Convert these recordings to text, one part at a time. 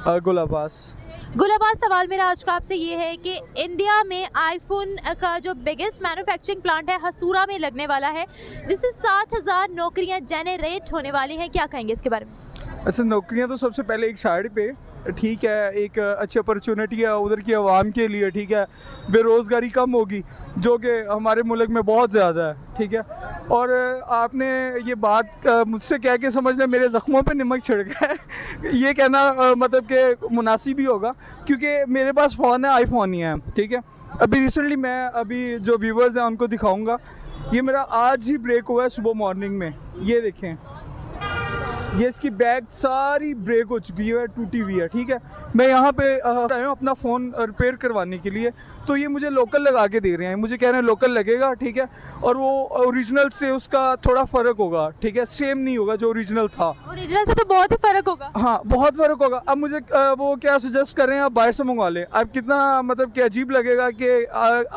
गुल अब्बास। गुलाबाज, सवाल मेरा आज का आपसे ये है कि इंडिया में आईफोन का जो बिगेस्ट मैन्युफैक्चरिंग प्लांट है हसूरा में लगने वाला है, जिससे 60,000 नौकरियां जनरेट होने वाली हैं, क्या कहेंगे इसके बारे में? अच्छा, नौकरियां तो सबसे पहले एक साइड पे ठीक है, एक अच्छी अपॉर्चुनिटी है उधर की आवाम के लिए, ठीक है। बेरोज़गारी कम होगी जो कि हमारे मुल्क में बहुत ज़्यादा है, ठीक है। और आपने ये बात मुझसे कह के समझ लें मेरे ज़ख्मों पे नमक छिड़का है ये कहना मतलब कि मुनासिब ही होगा, क्योंकि मेरे पास फ़ोन है, आईफोन ही है, ठीक है। अभी रिसेंटली मैं जो व्यूवर्स हैं उनको दिखाऊँगा, ये मेरा आज ही ब्रेक हुआ है सुबह मॉर्निंग में। ये देखें, ये इसकी बैग सारी ब्रेक हो चुकी है, टूटी हुई है, ठीक है। मैं यहाँ पे आया हूँ अपना फ़ोन रिपेयर करवाने के लिए, तो ये मुझे लोकल लगा के दे रहे हैं, मुझे कह रहे हैं लोकल लगेगा, ठीक है। और वो ओरिजिनल से उसका थोड़ा फ़र्क होगा, ठीक है, सेम नहीं होगा जो ओरिजिनल था। ओरिजिनल से तो बहुत ही फ़र्क होगा। हाँ, बहुत फ़र्क होगा। अब मुझे वो क्या सजेस्ट कर रहे हैं, आप बाहर से मंगवा लें। अब कितना मतलब कि अजीब लगेगा कि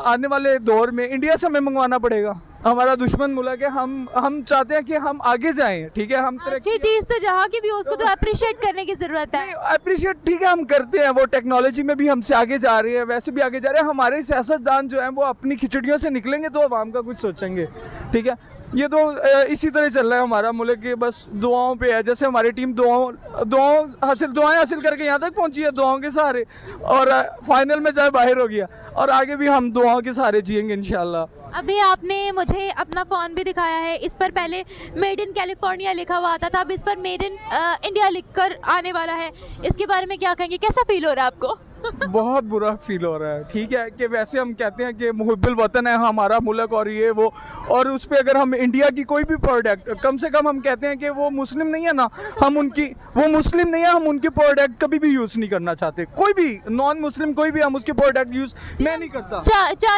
आने वाले दौर में इंडिया से हमें मंगवाना पड़ेगा। हमारा दुश्मन मुल्क है, हम चाहते हैं कि हम आगे जाएं, ठीक है। हम अच्छी चीज़ तो जहाँ की भी हो उसको तो अप्रिशिएट करने की ज़रूरत है। अप्रिशिएट ठीक है, हम करते हैं, वो टेक्नोलॉजी में भी हमसे आगे जा रही है, वैसे भी आगे जा रहे हैं। हमारे सियासतदान जो हैं वो अपनी खिचड़ियों से निकलेंगे तो आवाम का कुछ सोचेंगे, ठीक है। ये तो इसी तरह चल रहा है हमारा मुल्क के, बस दुआओं पे है। जैसे हमारी टीम दुआएं हासिल करके यहाँ तक पहुँची है दुआओं के सहारे, और फाइनल में चाहे बाहर हो गया, और आगे भी हम दुआओं के सहारे जिएंगे इंशाल्लाह। अभी आपने मुझे अपना फ़ोन भी दिखाया है, इस पर पहले मेड इन कैलिफोर्निया लिखा हुआ आता था, अब इस पर मेड इन इंडिया लिखकर आने वाला है, इसके बारे में क्या कहेंगे? कैसा फील हो रहा है आपको? बहुत बुरा फील हो रहा है, ठीक है। कि वैसे हम कहते हैं कि मुहिब्बुल वतन है हमारा मुल्क, और ये वो, और उस पर अगर हम इंडिया की कोई भी प्रोडक्ट, कम से कम हम कहते हैं कि वो मुस्लिम नहीं है ना, हम उनकी, वो मुस्लिम नहीं है, हम उनकी प्रोडक्ट कभी भी यूज़ नहीं करना चाहते। कोई भी नॉन मुस्लिम कोई भी हम उसकी प्रोडक्ट यूज़ मैं नहीं करता।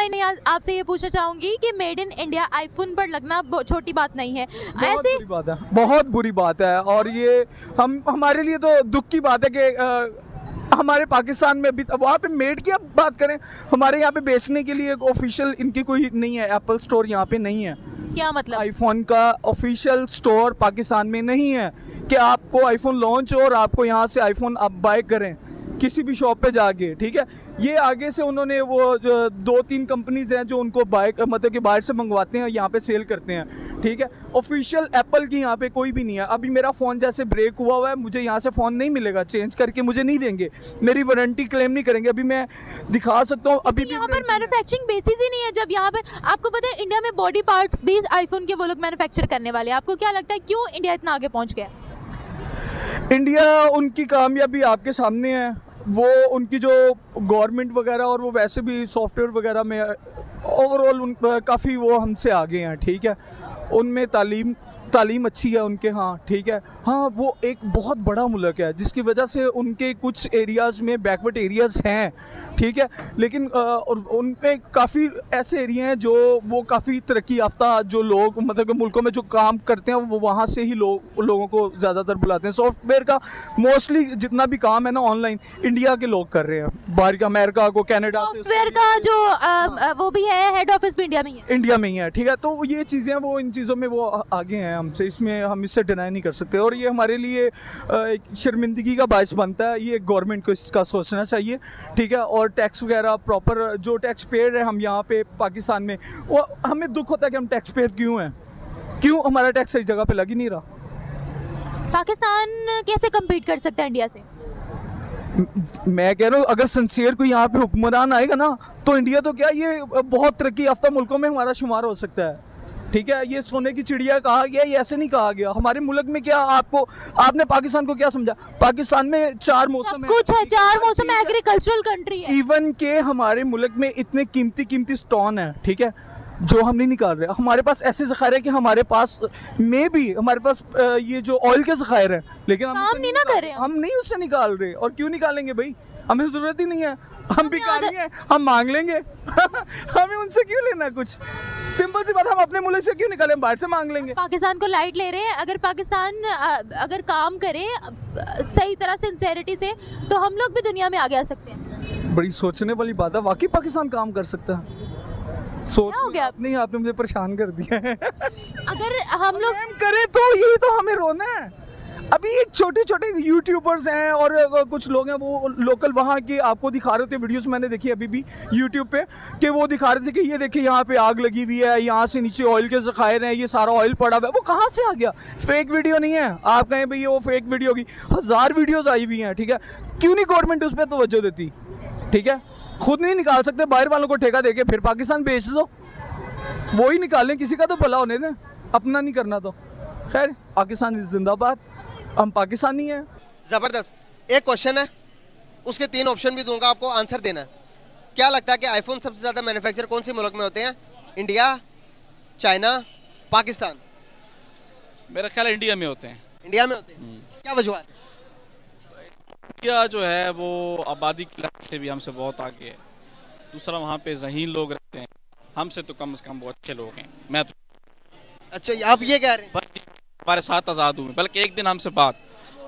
नहीं, आपसे ये पूछना चाहूँगी कि मेड इन इंडिया आईफोन पर लगना छोटी बात नहीं है, बहुत बुरी बात है, बहुत बुरी बात है। और ये हमारे लिए तो दुख की बात है कि हमारे पाकिस्तान में भी वहाँ पे मेड की अब बात करें, हमारे यहाँ पे बेचने के लिए एक ऑफिशियल इनकी कोई नहीं है, एप्पल स्टोर यहाँ पे नहीं है। क्या मतलब? आईफोन का ऑफिशियल स्टोर पाकिस्तान में नहीं है कि आपको आईफोन लॉन्च हो और आपको यहाँ से आईफोन आप बाय करें किसी भी शॉप पे जाके, ठीक है। ये आगे से उन्होंने वो 2-3 कंपनीज हैं जो उनको बाय मतलब कि बाहर से मंगवाते हैं, यहाँ पे सेल करते हैं, ठीक है। ऑफिशियल एप्पल की यहाँ पे कोई भी नहीं है। अभी मेरा फ़ोन जैसे ब्रेक हुआ है, मुझे यहाँ से फ़ोन नहीं मिलेगा, चेंज करके मुझे नहीं देंगे, मेरी वारंटी क्लेम नहीं करेंगे। अभी मैं दिखा सकता हूँ, अभी यहाँ पर मैन्युफैक्चरिंग बेसिस ही नहीं है। जब यहाँ पर आपको पता है इंडिया में बॉडी पार्ट्स भी आईफोन के वो लोग मैन्युफैक्चर करने वाले हैं, आपको क्या लगता है क्यों इंडिया इतना आगे पहुँच गया? इंडिया, उनकी कामयाबी आपके सामने है। वो उनकी जो गवर्नमेंट वगैरह, और वो वैसे भी सॉफ्टवेयर वगैरह में ओवरऑल उन काफ़ी वो हमसे आगे हैं, ठीक है। उनमें तालीम अच्छी है उनके, हाँ, ठीक है। हाँ, वो एक बहुत बड़ा मुल्क है जिसकी वजह से उनके कुछ एरियाज़ में बैकवर्ड एरियाज़ हैं, ठीक है। लेकिन और उन पे काफ़ी ऐसे एरिया हैं जो वो काफ़ी तरक्की याफ्ता जो लोग मतलब कि मुल्कों में जो काम करते हैं वो वहाँ से ही लोगों को ज़्यादातर बुलाते हैं। सॉफ्टवेयर का मोस्टली जितना भी काम है ना ऑनलाइन, इंडिया के लोग कर रहे हैं, बाहर का अमेरिका को, कनाडा से। सॉफ्टवेयर का जो वो भी है, हेड ऑफिस भी इंडिया में ही है। इंडिया में ही है, ठीक है। तो ये चीज़ें वो इन चीज़ों में वो आगे हैं हमसे, इसमें हम इससे डिनाई नहीं कर सकते, और ये हमारे लिए एक शर्मिंदगी का बायस बनता है। ये गवर्नमेंट को इसका सोचना चाहिए, ठीक है। और टैक्स वगैरह प्रॉपर जो टैक्स पेयर है हम यहाँ पे पाकिस्तान में, वो हमें दुख होता है कि हम टैक्स पेयर क्यों हैं, क्यों हमारा टैक्स सही जगह पे लग ही नहीं रहा। पाकिस्तान कैसे कम्पीट कर सकता है इंडिया से? मैं कह रहा हूँ अगर सिंसियर कोई यहाँ पे हुक्मरान आएगा ना, तो इंडिया तो क्या, ये बहुत तरक्की याफ्ता मुल्कों में हमारा शुमार हो सकता है, ठीक है। ये सोने की चिड़िया कहा गया, ये ऐसे नहीं कहा गया। हमारे मुल्क में क्या, आपने पाकिस्तान को क्या समझा? पाकिस्तान में 4 मौसम है, कुछ है, 4 मौसम, एग्रीकल्चरल कंट्री है। इवन के हमारे मुल्क में इतने कीमती स्टोन है, ठीक है, जो हम नहीं निकाल रहे। हमारे पास ऐसे ज़खायर है कि हमारे पास हमारे पास ये जो ऑयल के ज़खायर हैं, लेकिन हम नहीं ना कर रहे, हम नहीं उससे निकाल रहे। और क्यों निकालेंगे भाई, हमें ज़रूरत ही नहीं है, हम भिखारी हैं, हम मांग लेंगे हमें उनसे क्यों लेना कुछ, सिंपल सी बात, हम अपने मुल्क से क्यों निकालें, बाहर से मांग लेंगे। पाकिस्तान को लाइट ले रहे हैं। अगर पाकिस्तान अगर काम करे सही तरह सिंसेरिटी से, तो हम लोग भी दुनिया में आगे आ सकते हैं। बड़ी सोचने वाली बात है, वाकई पाकिस्तान काम कर सकता है। सोच हो गया नहीं, आपने मुझे परेशान कर दिया है अगर हम लोग करें तो यही तो हमें रोना है। अभी एक छोटे छोटे यूट्यूबर्स हैं और कुछ लोग हैं वो लोकल वहाँ के आपको दिखा रहे थे वीडियोस मैंने देखी अभी भी यूट्यूब पे कि वो दिखा रहे थे कि ये देखिए यहाँ पे आग लगी हुई है, यहाँ से नीचे ऑयल के ज़खायर हैं, ये सारा ऑयल पड़ा हुआ है। वो कहाँ से आ गया? फेक वीडियो नहीं है। आप कहें भाई वो फेक वीडियो होगी, 1000 वीडियोज़ आई हुई हैं, ठीक है। क्यों नहीं गवर्नमेंट उस पर तवज्जो देती? ठीक है, खुद नहीं निकाल सकते, बाहर वालों को ठेका देके फिर पाकिस्तान बेच दो, वो ही निकालें, किसी का तो भला होने दें, अपना नहीं करना तो। खैर, पाकिस्तान इस जिंदाबाद, हम पाकिस्तानी हैं। ज़बरदस्त। एक क्वेश्चन है, उसके 3 ऑप्शन भी दूंगा, आपको आंसर देना है। क्या लगता है कि आईफोन सबसे ज़्यादा मैन्युफैक्चर कौन सी मुल्क में होते हैं? India, China, Pakistan? मेरा ख्याल है इंडिया में होते हैं। इंडिया में होते हैं। क्या वजूहत है? इंडिया जो है वो आबादी के लिहाज से भी हमसे बहुत आगे है। दूसरा, वहाँ पे ज़हीन लोग रहते हैं, हमसे तो कम से कम वो अच्छे लोग हैं। मैं तो अच्छा, आप ये कह रहे हैं? हमारे साथ आज़ाद हुए, बल्कि एक दिन हमसे बात,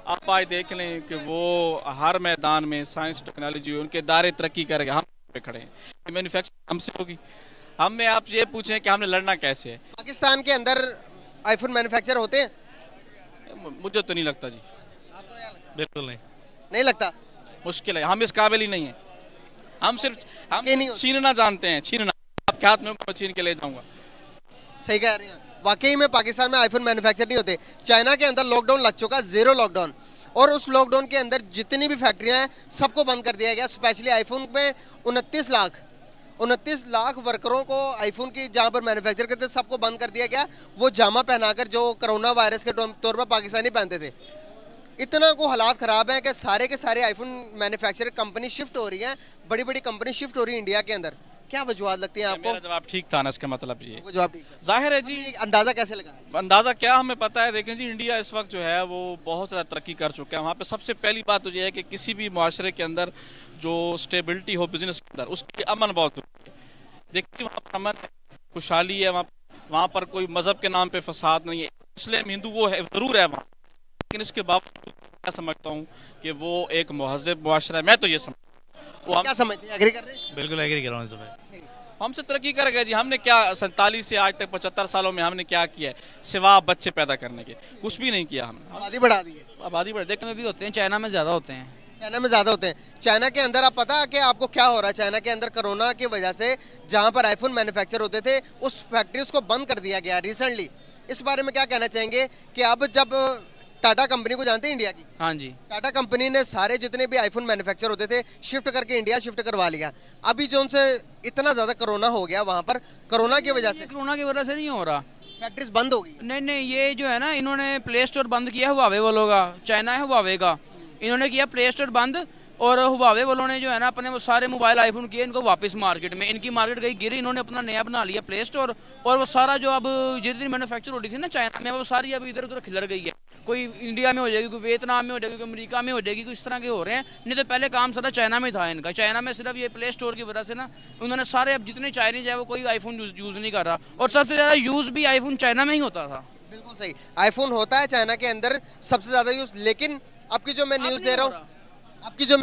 आप आज देख लें कि वो हर मैदान में साइंस टेक्नोलॉजी उनके दायरे तरक्की करेंगे, हम पे खड़े हैं। मैन्युफैक्चरिंग हमसे होगी। हमें आप ये पूछें कि हमने लड़ना कैसे है? पाकिस्तान के अंदर आईफोन मैन्युफैक्चर होते हैं? मुझे तो नहीं लगता जी। आपको क्या लगता है? बिल्कुल नहीं, नहीं लगता। मुश्किल है, हम इस काबिल ही नहीं है। हम सिर्फ ये नहीं हम होता। छीनना जानते हैं, छीनना। आपके हाथ में मैं छीन के ले जाऊंगा। सही कह रहे हैं। वाकई में पाकिस्तान में आईफोन मैन्युफैक्चर नहीं होते। चाइना के अंदर लॉकडाउन लग चुका, 0 लॉकडाउन, और उस लॉकडाउन के अंदर जितनी भी फैक्ट्रियां हैं सबको बंद कर दिया गया। स्पेशली आईफोन में 29 लाख वर्करों को आईफोन की जहां पर मैन्युफैक्चर करते सबको बंद कर दिया गया। वो जामा पहनाकर जो कोरोना वायरस के तौर पर पाकिस्तानी पहनते थे। इतना को हालात ख़राब हैं कि सारे के सारे आईफोन मैन्युफैक्चर कंपनी शिफ्ट हो रही हैं, बड़ी बड़ी कंपनी शिफ्ट हो रही है इंडिया के अंदर। क्या वजूहत लगती है आपको? मेरा जवाब ठीक था ना, इसका मतलब ये वो जवाब ठीक है। जाहिर है जी। अंदाज़ा कैसे लगा? अंदाज़ा क्या हमें पता है, देखें जी, इंडिया इस वक्त जो है वो बहुत ज़्यादा तरक्की कर चुका है। वहाँ पे सबसे पहली बात तो ये है कि किसी भी मुआशरे के अंदर जो स्टेबिलिटी हो बिजनेस के अंदर, उसके अमन बहुत जरूरी है। देखिए वहाँ पर अमन है, खुशहाली है, वहाँ पर कोई मज़हब के नाम पे फसाद नहीं है। मुस्लिम हिंदू वो है ज़रूर है वहाँ, लेकिन इसके बावजूद मैं समझता हूँ कि वो एक महज़ब मुआशरा है। मैं तो ये समझता हूँ। क्या समझते हैं? एग्री कर रहे हैं? बिल्कुल एग्री कर रहा हूँ इस पे। हमसे तरक्की कर गए जी। हमने क्या 47 से आज तक 75 सालों में हमने क्या किया है सिवा बच्चे पैदा करने के? कुछ भी नहीं किया हमने। आबादी बढ़ा दी है। आबादी बढ़ देख में भी होते हैं, चाइना में ज़्यादा होते हैं। चाइना में ज़्यादा होते हैं। चाइना के अंदर आप पता है कि आपको क्या हो रहा है? चाइना के अंदर कोरोना की वजह से जहाँ पर आईफोन मैन्युफैक्चर होते थे उस फैक्ट्रीज को बंद कर दिया गया रिसेंटली। इस बारे में क्या कहना चाहेंगे कि अब जब टाटा कंपनी को जानते हैं इंडिया की? हाँ जी। टाटा कंपनी ने सारे जितने भी आईफोन मैन्युफैक्चर होते थे शिफ्ट करके इंडिया शिफ्ट करवा लिया। अभी जो उनसे इतना ज़्यादा कोरोना हो गया वहाँ पर, कोरोना की वजह से कोरोना की वजह से नहीं हो रहा, फैक्ट्रीज बंद हो गई। नहीं, ये जो है ना, इन्होंने प्ले स्टोर बंद किया हुवावे वालों का। चाइना है हुवावे का, इन्होंने किया प्ले स्टोर बंद, और हुवावे वालों ने जो है ना अपने वो सारे मोबाइल आईफोन किए, इनको वापस मार्केट में, इनकी मार्केट गई गिरी, इन्होंने अपना नया बना लिया प्ले स्टोर। और वो सारा जो अब जितनी मैन्युफैक्चर हो रही थी ना चाइना में, वो सारी अब इधर उधर खिलर गई है। कोई इंडिया में हो जाएगी, कोई वियतनाम में हो जाएगी, कोई अमेरिका में हो जाएगी, कोई इस तरह के हो रहे हैं। नहीं तो पहले काम सारा चाइना में था इनका। चाइना में सिर्फ ये प्ले स्टोर की वजह से ना उन्होंने सारे अब जितने चाइनीज है वो कोई आईफोन यूज़ नहीं कर रहा, और सबसे ज़्यादा यूज़ भी आईफोन चाइना में ही होता था। बिल्कुल सही, आईफोन होता है चाइना के अंदर सबसे ज़्यादा यूज़। लेकिन आपकी जो मैं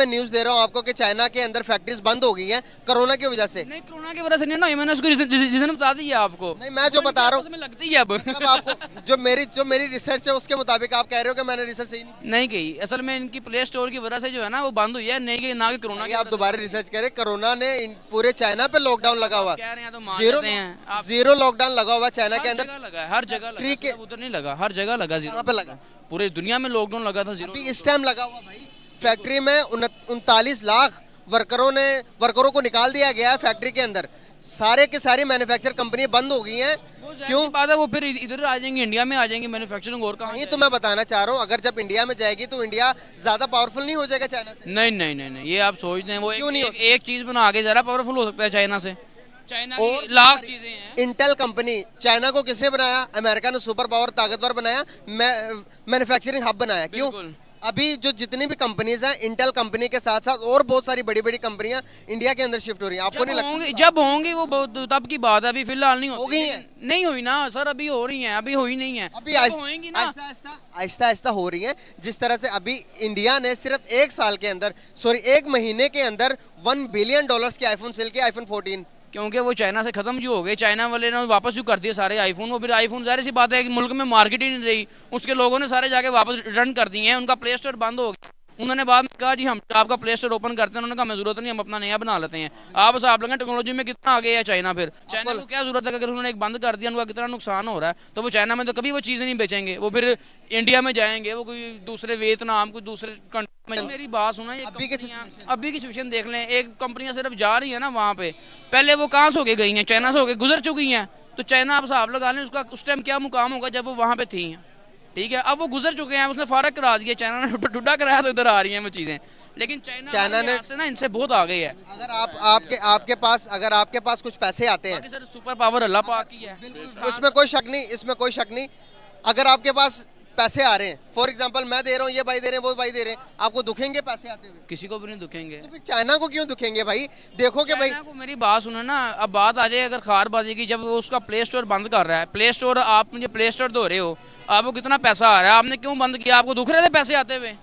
न्यूज़ दे रहा हूँ आपको कि चाइना के अंदर फैक्ट्रीज बंद हो गई हैं कोरोना की वजह से। नहीं, कोरोना की वजह से नहीं ना, मैंने उसको रीजन बता दिया आपको। नहीं, मैं जो बता रहा हूँ लगती है अब मतलब आपको जो मेरी रिसर्च है उसके मुताबिक आप कह रहे हो कि मैंने रिसर्च सही नहीं की। असल में इनकी प्ले स्टोर की वजह से जो है ना वो बंद हुई है, नहीं कि ना कि कोरोना की। आप दोबारा रिसर्च करें। कोरोना ने पूरे चाइना पे लॉकडाउन लगा हुआ, कह रहे हैं तो जीरो लॉकडाउन लगा हुआ चाइना के अंदर। लगा हर जगह लगा, उधर नहीं लगा, हर जगह लगा। कहाँ पे लगा? पूरे दुनिया में लॉकडाउन लगा था। जीरो इस टाइम लगा हुआ भाई। फैक्ट्री में 39 लाख वर्करों को निकाल दिया गया है फैक्ट्री के अंदर। सारे के सारी मैन्युफैक्चर कंपनी बंद हो गई हैं। क्यों बात है? वो फिर इधर आ जाएंगे, इंडिया में आ जाएंगे मैन्युफैक्चरिंग। और कहाँ? ये तो मैं बताना चाह रहा हूँ, अगर जब इंडिया में जाएगी तो इंडिया ज्यादा पावरफुल नहीं हो जाएगा चाइना से? नहीं, ये आप सोचते हैं वो क्यों नहीं? एक चीज बना आगे ज्यादा पावरफुल हो सकता है चाइना से। चाइना की लाख चीजें हैं। इंटेल कंपनी, चाइना को किसने बनाया? अमेरिका ने सुपर पावर ताकतवर बनाया, मैन्युफैक्चरिंग हब बनाया। क्यों? अभी जो जितनी भी कंपनीज हैं इंटेल कंपनी के साथ साथ और बहुत सारी बड़ी बड़ी कंपनियां इंडिया के अंदर शिफ्ट हो रही हैं। आपको नहीं लगता? जब होंगी वो तब की बात है, अभी फिलहाल नहीं हो गई है। नहीं हुई ना सर, अभी हो रही हैं, अभी हुई नहीं है, अभी आहिस्ता आहिस्ता हो रही हैं। जिस तरह से अभी इंडिया ने सिर्फ 1 महीने के अंदर $1 बिलियन के आईफोन सेल किया, आईफोन 14 क्योंकि वो चाइना से ख़त्म जो हो गए, चाइना वाले ने वापस जो कर दिए सारे आईफोन, वो फिर आईफोन ज़ाहिर सी बात है कि मुल्क में मार्केट ही नहीं रही, उसके लोगों ने सारे जाके वापस रिटर्न कर दिए हैं, उनका प्ले स्टोर बंद हो गया। उन्होंने बाद में कहा जी हम आपका प्ले स्टोर ओपन करते हैं, उन्होंने कहा हमें ज़रूरत नहीं, हम अपना नया बना लेते हैं। आप हिसाब लगाएं टेक्नोलॉजी में कितना आगे है चाइना, फिर चाइना को क्या ज़रूरत है, अगर उन्होंने एक बंद कर दिया उनका कितना नुकसान हो रहा है, तो वो चाइना में तो कभी वो चीज़ें नहीं बेचेंगे, वो फिर इंडिया में जाएंगे, वो कोई दूसरे वियतनाम कोई दूसरे कंट्री में। मेरी बात सुना, ये अभी की सिचुएशन देख लें, एक कंपनियां सिर्फ जा रही है ना वहाँ पे, पहले वो कहाँ से होके गई हैं, चाइना से होके गुजर चुकी हैं, तो चाइना आप हिसाब लगा लें उसका उस टाइम क्या मुकाम होगा जब वो वहाँ पे थी, ठीक है। अब वो गुजर चुके हैं, उसने फारक करा दिया, चाइना ने टुटा कराया, तो इधर आ रही हैं वो चीज़ें, लेकिन चाइना ने से ना इनसे बहुत आगे है। अगर आपके पास कुछ पैसे आते हैं, सर सुपर पावर अल्लाह पाक की है, इसमें कोई शक नहीं, अगर आपके पास पैसे आ रहे हैं, फॉर एग्जांपल मैं दे रहा हूँ, ये भाई दे रहे हैं, वो भाई दे रहे हैं, आपको दुखेंगे पैसे आते हुए? किसी को भी नहीं दुखेंगे। तो फिर चाइना को क्यों दुखेंगे भाई? देखो कि भाई चाइना को, मेरी बात सुनो ना, अब बात आ जाए अगर खारबाजी की, जब वो उसका प्ले स्टोर बंद कर रहा है, प्ले स्टोर आप मुझे प्ले स्टोर दो रहे हो, आपको कितना पैसा आ रहा है, आपने क्यों बंद किया? आपको दुख रहे थे पैसे आते हुए?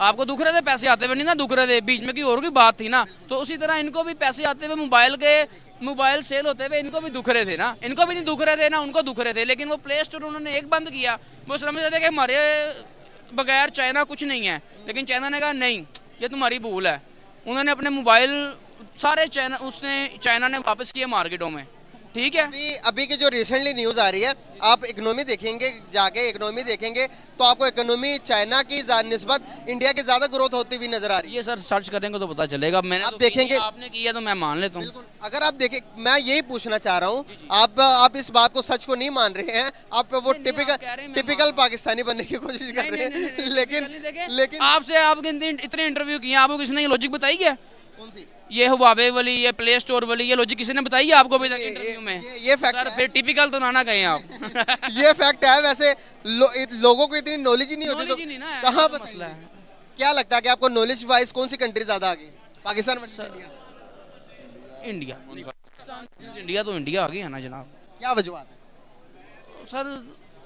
आपको दुख रहे थे पैसे आते हुए? नहीं ना दुख रहे थे, बीच में की और भी बात थी ना। तो उसी तरह इनको भी पैसे आते हुए, मोबाइल सेल होते हुए इनको भी दुख रहे थे ना, इनको भी नहीं दुख रहे थे ना उनको दुख रहे थे, लेकिन वो प्ले स्टोर उन्होंने एक बंद किया, वो समझ रहे थे कि हमारे बगैर चाइना कुछ नहीं है, लेकिन चाइना ने कहा नहीं ये तुम्हारी भूल है, उन्होंने अपने मोबाइल सारे चाइना ने वापस किए मार्केटों में, ठीक है। अभी की जो रिसेंटली न्यूज़ आ रही है, आप इकोनॉमी देखेंगे, जाके इकोनॉमी देखेंगे तो आपको इकोनॉमी चाइना की निस्बत इंडिया की ज़्यादा ग्रोथ होती हुई नजर आ रही है। ये सर सर्च करेंगे तो पता चलेगा, मैंने आप तो देखेंगे, आपने किया तो मैं मान लेता हूँ। बिल्कुल, अगर आप देखें, मैं यही पूछना चाह रहा हूँ, आप इस बात को सच को नहीं मान रहे हैं, आप वो टिपिकल पाकिस्तानी बनने की कोशिश कर रहे हैं, लेकिन आपसे आपके इतने इंटरव्यू किए, आपको किसी ने लॉजिक बताई है? कौन सी? ये हुआवे वाली, ये प्ले स्टोर वाली, ये लॉजिक किसी ने बताई है आपको इंटरव्यू में? ये फैक्ट सर फिर टिपिकल तो ना कहें आप। ये फैक्ट है। वैसे लोगों को इतनी नॉलेज ही नहीं होती, तो कहाँ तो मसला है। क्या लगता है कि आपको नॉलेज वाइज कौन सी कंट्री ज्यादा आगे, पाकिस्तान वर्सेस इंडिया? इंडिया तो इंडिया आ गई है ना जनाब। क्या वजूहत है सर?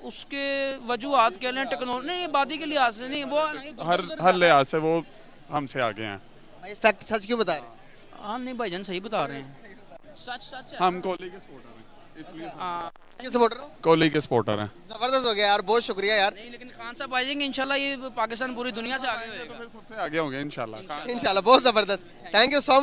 उसके वजूहत के लिए टेक्नोलॉजी नहीं, आबादी के लिहाज से नहीं, वो हर लिहाज से वो हमसे आगे हैं। भाई फैक्ट सच क्यों बता रहे हैं? हाँ नहीं भाईजान सही बता रहे हैं, सच है। हम कोहली के सपोर्टर हैं, इसलिए किस सपोर्टर हो? कोहली के सपोर्टर हैं। जबरदस्त हो गया यार, बहुत शुक्रिया यार। नहीं लेकिन खान साहब आ जाएंगे इंशाल्लाह, ये पाकिस्तान पूरी दुनिया से आगे होएगा, सबसे आगे होंगे इंशाल्लाह। इंशाल्लाह, बहुत जबरदस्त, थैंक यू सो मच।